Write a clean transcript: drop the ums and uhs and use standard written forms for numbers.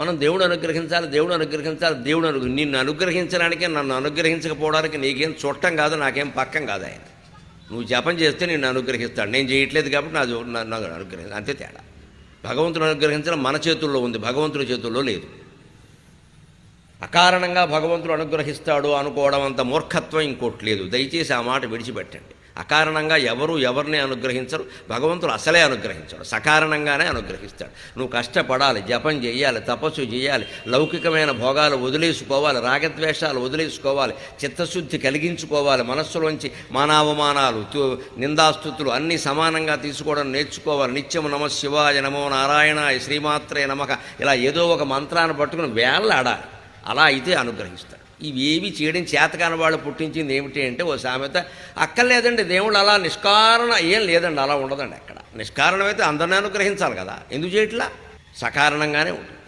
మనం దేవుడు అనుగ్రహించాలి, నిన్ను అనుగ్రహించడానికే, నన్ను అనుగ్రహించకపోవడానికి నీకేం చుట్టం కాదు, నాకేం పక్కం కాదు ఆయన. నువ్వు జపం చేస్తే నిన్ను అనుగ్రహిస్తాడు. నేను చేయట్లేదు కాబట్టి నాకు అనుగ్రహించాలి, అంతే తేడా. భగవంతుడు అనుగ్రహించడం మన చేతుల్లో ఉంది, భగవంతుడి చేతుల్లో లేదు. అకారణంగా భగవంతుడు అనుగ్రహిస్తాడు అనుకోవడం అంత మూర్ఖత్వం ఇంకోటి లేదు. దయచేసి ఆ మాట విడిచిపెట్టండి. అకారణంగా ఎవరిని అనుగ్రహించరు, భగవంతుడు అసలే అనుగ్రహించాడు, సకారణంగానే అనుగ్రహిస్తాడు. నువ్వు కష్టపడాలి, జపం చేయాలి, తపస్సు చేయాలి, లౌకికమైన భోగాలు వదిలేసుకోవాలి, రాగద్వేషాలు వదిలేసుకోవాలి, చిత్తశుద్ధి కలిగించుకోవాలి, మనస్సులోంచి మానావమానాలు, నిందాస్తుతులు అన్నీ సమానంగా తీసుకోవడం నేర్చుకోవాలి. నిత్యం నమ శివాయ, నమో నారాయణాయ, శ్రీమాత్రే నమః, ఇలా ఏదో ఒక మంత్రాన్ని పట్టుకుని వేళ్ళాడాలి. అలా అయితే అనుగ్రహిస్తాడు. ఇవేవి చేయడం చేతకాని వాళ్ళు పుట్టించింది ఏమిటి అంటే ఓ సామెత, అక్కర్లేదండి దేవుడు అలా నిష్కారణ ఏం లేదండి, అలా ఉండదండి. అక్కడ నిష్కారణమైతే అందరినీ అనుగ్రహించాలి కదా, ఎందుకు చేయట్లా? సకారణంగానే ఉంటుంది.